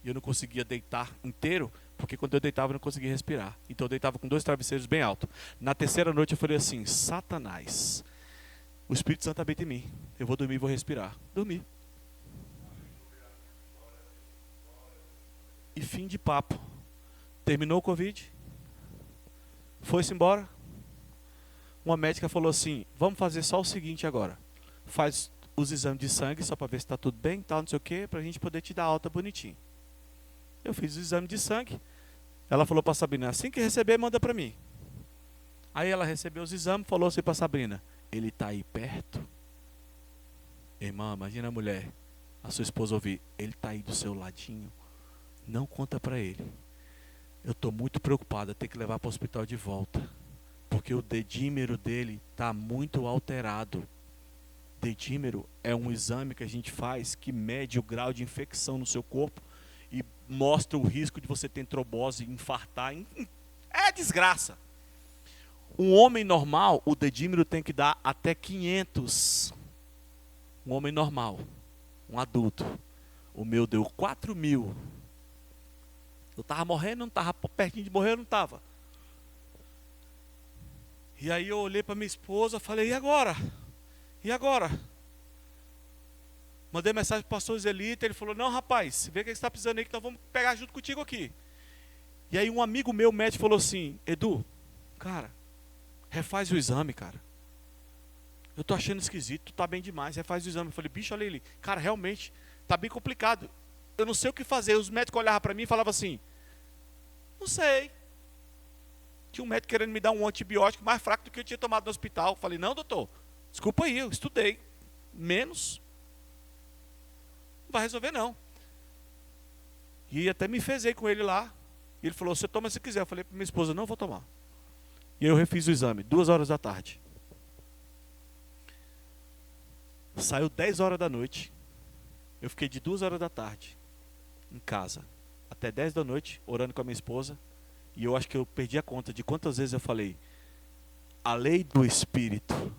eu não conseguia deitar inteiro, porque quando eu deitava eu não conseguia respirar. Então eu deitava com 2 travesseiros bem altos. Na terceira noite eu falei assim, Satanás, o Espírito Santo habita em mim. Eu vou dormir e vou respirar. Dormi. E fim de papo. Terminou o Covid. Foi-se embora. Uma médica falou assim, vamos fazer só o seguinte agora. Faz os exames de sangue, só para ver se está tudo bem, tal, não sei o quê, para a gente poder te dar alta bonitinho. Eu fiz o exame de sangue. Ela falou para a Sabrina, assim que receber, manda para mim. Aí ela recebeu os exames, falou assim para a Sabrina, ele está aí perto? Irmã, imagina a mulher, a sua esposa ouvir, ele está aí do seu ladinho. Não conta para ele. Eu estou muito preocupada, ter que levar para o hospital de volta. Porque o dedímero dele está muito alterado. Dedímero é um exame que a gente faz que mede o grau de infecção no seu corpo e mostra o risco de você ter trombose, infartar. É desgraça. Um homem normal, o dedímero tem que dar até 500. Um homem normal, um adulto. O meu deu 4.000. Eu estava morrendo, não estava pertinho de morrer, eu não estava. E aí eu olhei para minha esposa, falei, e agora? E agora? Mandei mensagem para o pastor Zelita, ele falou, não rapaz, vê o que você está precisando aí, que nós vamos pegar junto contigo aqui. E aí um amigo meu, médico, falou assim, Edu, cara, refaz o exame, cara. Eu estou achando esquisito, tu está bem demais, refaz o exame. Eu falei, bicho, olha ele, cara, realmente, está bem complicado. Eu não sei o que fazer. Os médicos olhavam para mim e falavam assim, não sei. Tinha um médico querendo me dar um antibiótico mais fraco do que eu tinha tomado no hospital. Eu falei, não doutor, desculpa aí, eu estudei. Menos. Não vai resolver não. E até me fezei com ele lá. E ele falou, você toma se quiser. Eu falei para minha esposa, não vou tomar. E eu refiz o exame, 2 horas da tarde. Saiu 10 horas da noite. Eu fiquei de 2 horas da tarde em casa até 10 da noite, orando com a minha esposa. E eu acho que eu perdi a conta de quantas vezes eu falei, a lei do Espírito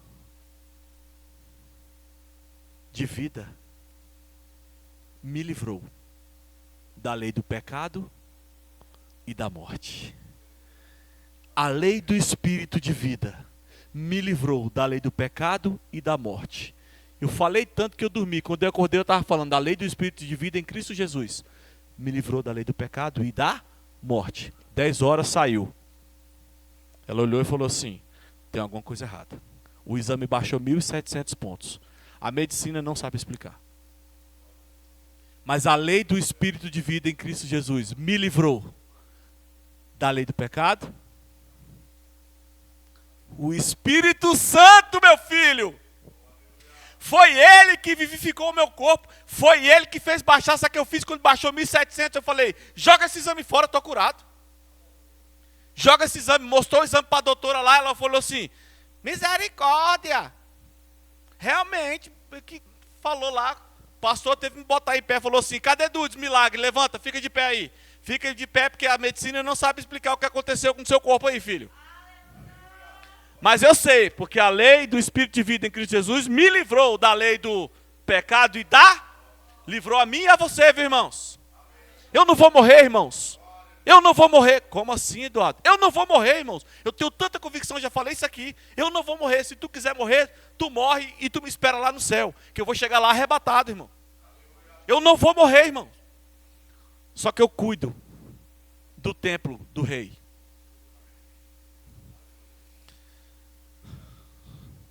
de vida me livrou da lei do pecado e da morte. A lei do Espírito de vida me livrou da lei do pecado e da morte. Eu falei tanto que eu dormi. Quando eu acordei eu estava falando da lei do Espírito de vida em Cristo Jesus. Me livrou da lei do pecado e da morte. 10 horas saiu. Ela olhou e falou assim, tem alguma coisa errada. O exame baixou 1.700 pontos. A medicina não sabe explicar. Mas a lei do Espírito de vida em Cristo Jesus me livrou da lei do pecado. O Espírito Santo, meu filho, foi Ele que vivificou o meu corpo. Foi Ele que fez baixar. Sabe o que eu fiz quando baixou 1.700? Eu falei, joga esse exame fora, estou curado. Joga esse exame. Mostrou o exame para a doutora lá. Ela falou assim, misericórdia. Realmente, que falou lá. O pastor teve que me botar em pé. Falou assim, cadê Dudes, milagre? Levanta, fica de pé aí. Fica de pé, porque a medicina não sabe explicar o que aconteceu com o seu corpo aí, filho. Mas eu sei, porque a lei do Espírito de vida em Cristo Jesus me livrou da lei do pecado e livrou a mim e a você, viu, irmãos? Eu não vou morrer, irmãos. Eu não vou morrer. Como assim, Eduardo? Eu não vou morrer, irmãos. Eu tenho tanta convicção, já falei isso aqui. Eu não vou morrer. Se tu quiser morrer, tu morre e tu me espera lá no céu. Que eu vou chegar lá arrebatado, irmão. Eu não vou morrer, irmão. Só que eu cuido do templo do rei.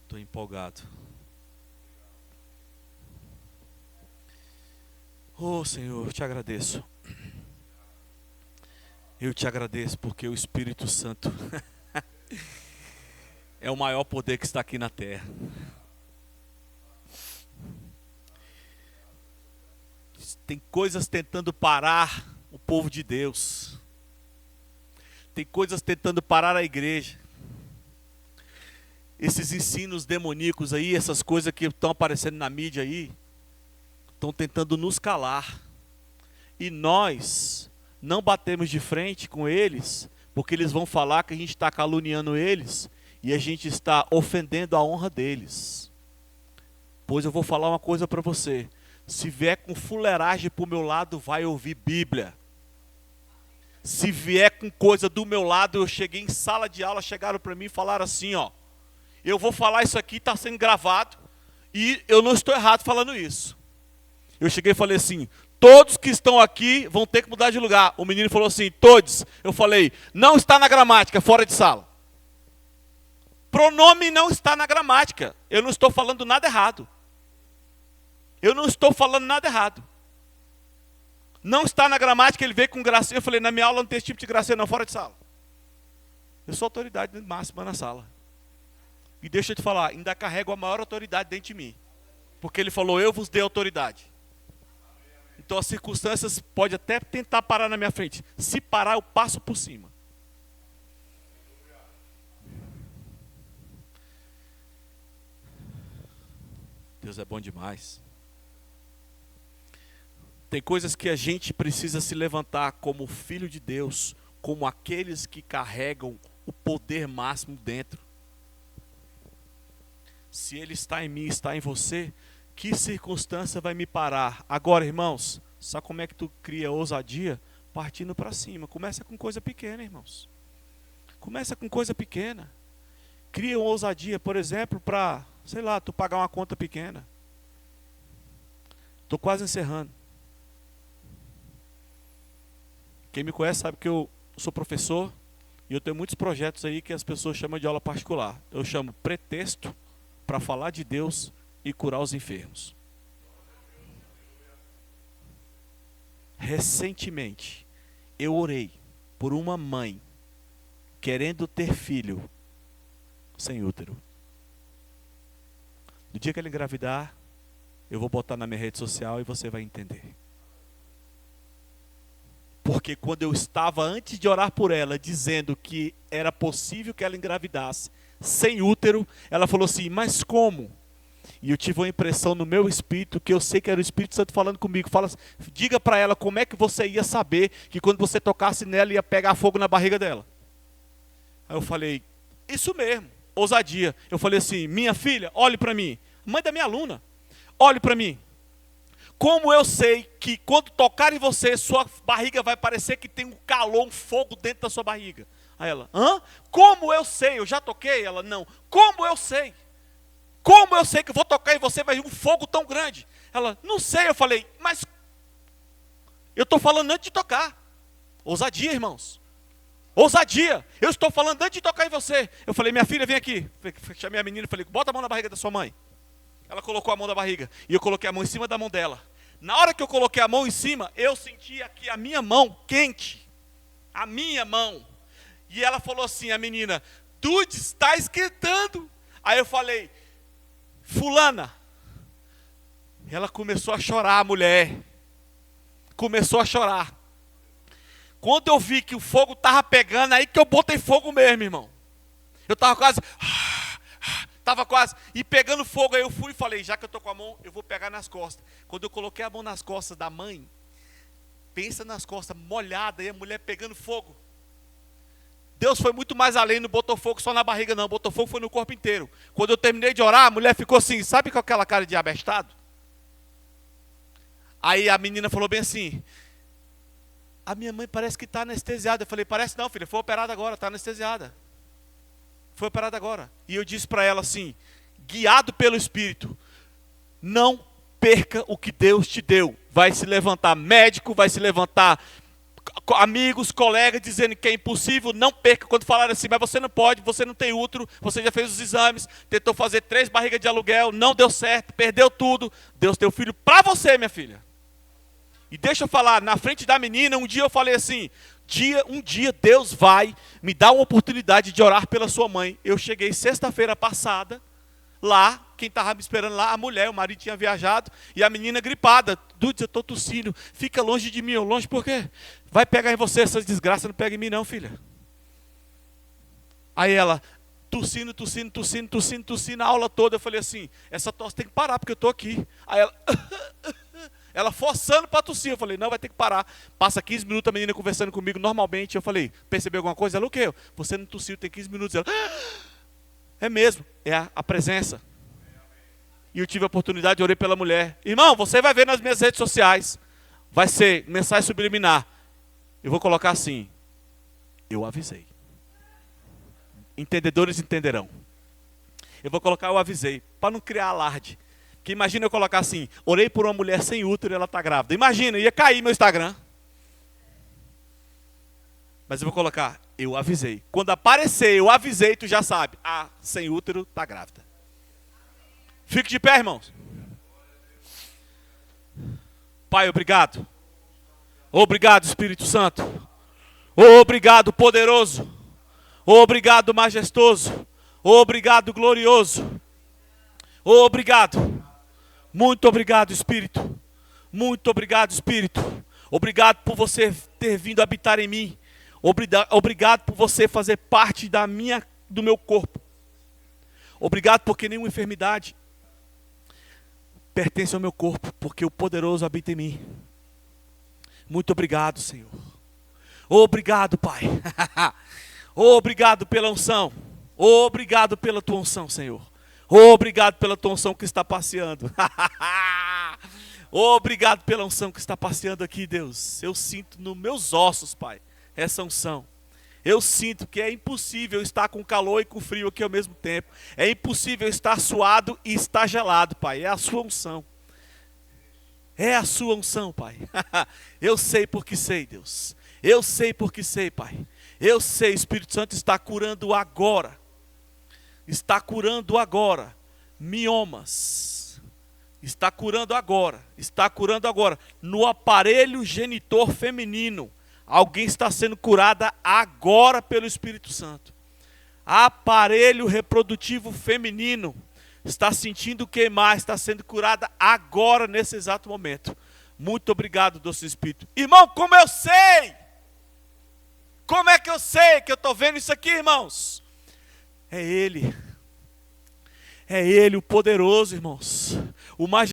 Estou empolgado. Oh, Senhor, eu te agradeço. Eu te agradeço porque o Espírito Santo é o maior poder que está aqui na terra. Tem coisas tentando parar o povo de Deus. Tem coisas tentando parar a igreja. Esses ensinos demoníacos aí, essas coisas que estão aparecendo na mídia aí, estão tentando nos calar. E nós não batemos de frente com eles, porque eles vão falar que a gente está caluniando eles e a gente está ofendendo a honra deles. Pois eu vou falar uma coisa para você. Se vier com fuleiragem para o meu lado, vai ouvir Bíblia. Se vier com coisa do meu lado, eu cheguei em sala de aula, chegaram para mim e falaram assim, ó. Eu vou falar isso aqui, está sendo gravado, e eu não estou errado falando isso. Eu cheguei e falei assim, todos que estão aqui vão ter que mudar de lugar. O menino falou assim, todos. Eu falei, não está na gramática, fora de sala. Pronome não está na gramática. Eu não estou falando nada errado. Eu não estou falando nada errado. Não está na gramática, ele veio com gracinha. Eu falei, na minha aula não tem esse tipo de gracinha não, fora de sala. Eu sou autoridade máxima na sala. E deixa eu te falar, ainda carrego a maior autoridade dentro de mim. Porque ele falou, eu vos dei autoridade. Então as circunstâncias podem até tentar parar na minha frente. Se parar, eu passo por cima. Deus é bom demais. Tem coisas que a gente precisa se levantar como filho de Deus, como aqueles que carregam o poder máximo dentro. Se Ele está em mim, está em você, que circunstância vai me parar? Agora, irmãos, sabe como é que tu cria ousadia? Partindo para cima. Começa com coisa pequena, irmãos. Começa com coisa pequena. Cria uma ousadia, por exemplo, para, sei lá, tu pagar uma conta pequena. Estou quase encerrando. Quem me conhece sabe que eu sou professor e eu tenho muitos projetos aí que as pessoas chamam de aula particular. Eu chamo pretexto para falar de Deus e curar os enfermos. Recentemente, eu orei por uma mãe querendo ter filho sem útero. No dia que ela engravidar, eu vou botar na minha rede social e você vai entender. Porque quando eu estava, antes de orar por ela, dizendo que era possível que ela engravidasse sem útero, ela falou assim, mas como? E eu tive uma impressão no meu espírito, que eu sei que era o Espírito Santo falando comigo. Diga para ela como é que você ia saber que quando você tocasse nela ia pegar fogo na barriga dela. Aí eu falei, isso mesmo, ousadia. Eu falei assim, minha filha, olhe para mim. Mãe da minha aluna, olhe para mim. Como eu sei que quando tocar em você, sua barriga vai parecer que tem um calor, um fogo dentro da sua barriga? Aí ela, hã? Como eu sei? Eu já toquei? Ela, não. Como eu sei? Como eu sei que eu vou tocar em você, vai vir um fogo tão grande? Ela, não sei. Eu falei, mas eu estou falando antes de tocar. Ousadia, irmãos. Ousadia. Eu estou falando antes de tocar em você. Eu falei, minha filha, vem aqui. Chamei a menina e falei, bota a mão na barriga da sua mãe. Ela colocou a mão na barriga. E eu coloquei a mão em cima da mão dela. Na hora que eu coloquei a mão em cima, eu senti aqui a minha mão quente. A minha mão. E ela falou assim, a menina, Dudes, está esquentando. Aí eu falei, fulana. Ela começou a chorar, a mulher. Começou a chorar. Quando eu vi que o fogo estava pegando, aí que eu botei fogo mesmo, irmão. Eu estava quase... Estava quase, e pegando fogo, aí eu fui e falei, já que eu estou com a mão, eu vou pegar nas costas. Quando eu coloquei a mão nas costas da mãe, Pensa nas costas, molhada, e a mulher pegando fogo. Deus foi muito mais além, não botou fogo só na barriga não, botou fogo foi no corpo inteiro. Quando eu terminei de orar, a mulher ficou assim, sabe com aquela cara de abestado? Aí a menina falou bem assim, a minha mãe parece que está anestesiada. Eu falei, parece não, filha, foi operada agora, está anestesiada. Foi operada agora. E eu disse para ela assim, guiado pelo Espírito, não perca o que Deus te deu. Vai se levantar médico, vai se levantar amigos, colegas, dizendo que é impossível, não perca. Quando falaram assim, mas você não pode, você não tem útero, você já fez os exames, tentou fazer 3 barrigas de aluguel, não deu certo, perdeu tudo. Deus deu filho para você, minha filha. E deixa eu falar, na frente da menina, um dia eu falei assim, um dia Deus vai me dar uma oportunidade de orar pela sua mãe. Eu cheguei sexta-feira passada, lá, quem estava me esperando lá, a mulher, o marido tinha viajado, e a menina gripada, Dudes, eu estou tossindo, fica longe de mim, eu longe por quê? Vai pegar em você essas desgraças, não pega em mim não, filha. Aí ela, tossindo, a aula toda, eu falei assim, essa tosse tem que parar, porque eu estou aqui. Aí ela forçando para tossir, eu falei, não, vai ter que parar. Passa 15 minutos a menina conversando comigo normalmente, eu falei, percebeu alguma coisa? Ela, o quê? Você não tossiu, tem 15 minutos. Ela, é mesmo, é a presença. E eu tive a oportunidade de orar pela mulher. Irmão, você vai ver nas minhas redes sociais, vai ser mensagem subliminar. Eu vou colocar assim, eu avisei. Entendedores entenderão. Eu vou colocar eu avisei, para não criar alarde. Porque imagina eu colocar assim, orei por uma mulher sem útero e ela está grávida. Imagina, ia cair meu Instagram. Mas eu vou colocar, eu avisei. Quando aparecer, eu avisei, tu já sabe. Ah, sem útero, está grávida. Fique de pé, irmãos. Pai, obrigado. Obrigado, Espírito Santo. Obrigado, poderoso. Obrigado, majestoso. Obrigado, glorioso. Obrigado. Muito obrigado, Espírito. Muito obrigado, Espírito. Obrigado por você ter vindo habitar em mim. Obrigado por você fazer parte do meu corpo. Obrigado porque nenhuma enfermidade pertence ao meu corpo, porque o poderoso habita em mim. Muito obrigado, Senhor. Obrigado, Pai. Obrigado pela unção. Obrigado pela tua unção, Senhor. Obrigado pela tua unção que está passeando. Obrigado pela unção que está passeando aqui, Deus. Eu sinto nos meus ossos, Pai, essa unção. Eu sinto que é impossível estar com calor e com frio aqui ao mesmo tempo. É impossível estar suado e estar gelado, Pai. É a sua unção. É a sua unção, Pai. Eu sei porque sei, Deus. Eu sei porque sei, Pai. Eu sei, Espírito Santo está curando agora. Está curando agora miomas. Está curando agora. Está curando agora. No aparelho genitor feminino. Alguém está sendo curada agora pelo Espírito Santo. Aparelho reprodutivo feminino está sentindo queimar, está sendo curada agora, nesse exato momento. Muito obrigado, doce Espírito. Irmão, como eu sei? Como é que eu sei que eu estou vendo isso aqui, irmãos? É Ele. É Ele, o poderoso, irmãos. O mais